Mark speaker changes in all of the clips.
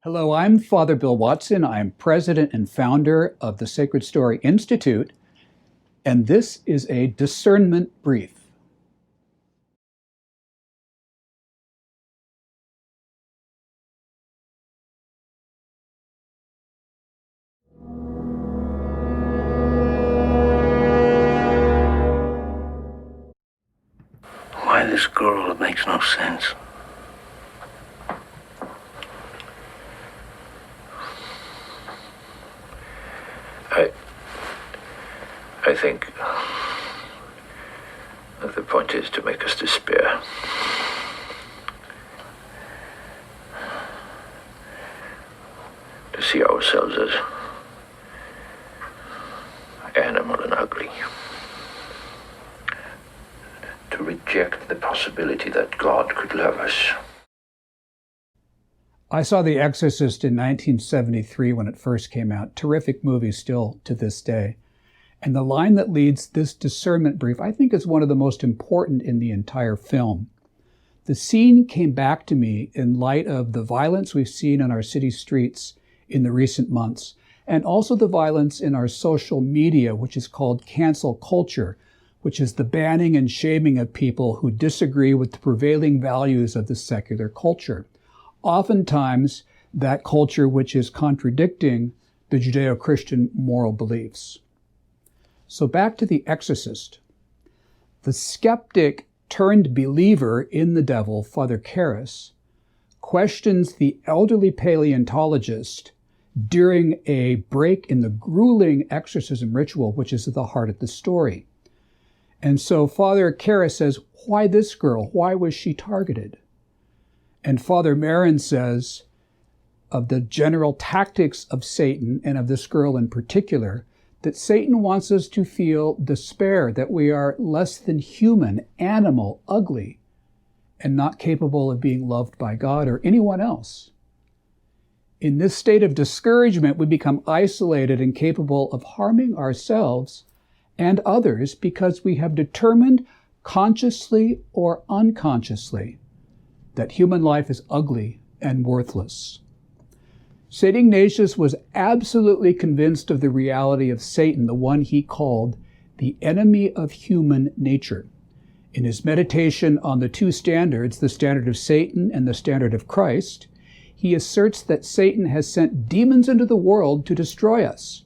Speaker 1: Hello, I'm Father Bill Watson. I'm president and founder of the Sacred Story Institute, and this is a discernment brief.
Speaker 2: Why this girl? It makes no sense. I think that the point is to make us despair. To see ourselves as animal and ugly. To reject the possibility that God could love us.
Speaker 1: I saw The Exorcist in 1973 when it first came out. Terrific movie still to this day. And the line that leads this discernment brief, I think, is one of the most important in the entire film. The scene came back to me in light of the violence we've seen on our city streets in the recent months, and also the violence in our social media, which is called cancel culture, which is the banning and shaming of people who disagree with the prevailing values of the secular culture. Oftentimes, that culture which is contradicting the Judeo-Christian moral beliefs. So back to The Exorcist. The skeptic turned believer in the devil, Father Karras, questions the elderly paleontologist during a break in the grueling exorcism ritual, which is at the heart of the story. And so Father Karras says, why this girl? Why was she targeted? And Father Merrin says, of the general tactics of Satan and of this girl in particular, that Satan wants us to feel despair, that we are less than human, animal, ugly, and not capable of being loved by God or anyone else. In this state of discouragement, we become isolated and capable of harming ourselves and others because we have determined, consciously or unconsciously, that human life is ugly and worthless. St. Ignatius was absolutely convinced of the reality of Satan, the one he called the enemy of human nature. In his meditation on the two standards, the standard of Satan and the standard of Christ, he asserts that Satan has sent demons into the world to destroy us.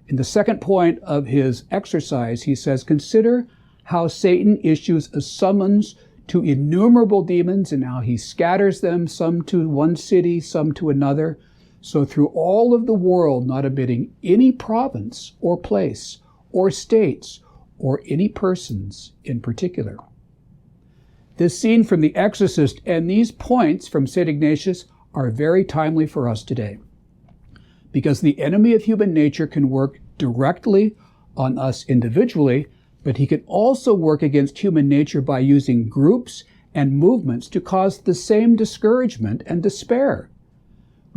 Speaker 1: In the second point of his exercise, he says, consider how Satan issues a summons to innumerable demons and how he scatters them, some to one city, some to another. So through all of the world, not omitting any province or place or states or any persons in particular. This scene from The Exorcist and these points from St. Ignatius are very timely for us today, because the enemy of human nature can work directly on us individually, but he can also work against human nature by using groups and movements to cause the same discouragement and despair.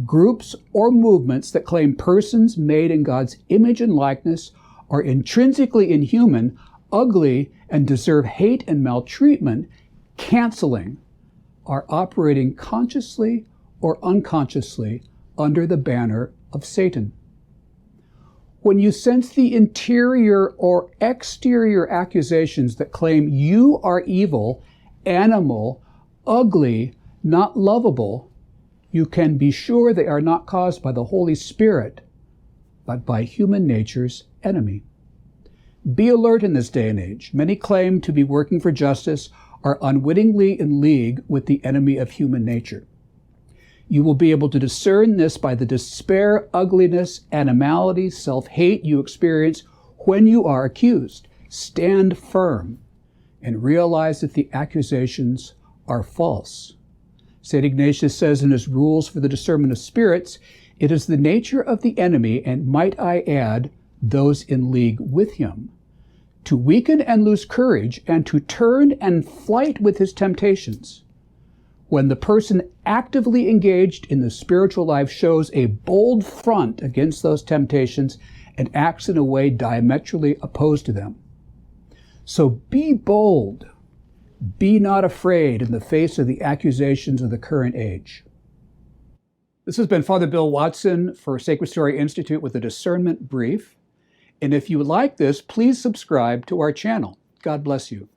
Speaker 1: Groups or movements that claim persons made in God's image and likeness are intrinsically inhuman, ugly, and deserve hate and maltreatment, canceling, are operating consciously or unconsciously under the banner of Satan. When you sense the interior or exterior accusations that claim you are evil, animal, ugly, not lovable, you can be sure they are not caused by the Holy Spirit, but by human nature's enemy. Be alert in this day and age. Many claim to be working for justice are unwittingly in league with the enemy of human nature. You will be able to discern this by the despair, ugliness, animality, self-hate you experience when you are accused. Stand firm and realize that the accusations are false. St. Ignatius says in his Rules for the Discernment of Spirits, it is the nature of the enemy, and might I add, those in league with him, to weaken and lose courage and to turn and flight with his temptations. When the person actively engaged in the spiritual life shows a bold front against those temptations and acts in a way diametrically opposed to them. So be bold. Be not afraid in the face of the accusations of the current age. This has been Father Bill Watson for Sacred Story Institute with a discernment brief. And if you like this, please subscribe to our channel. God bless you.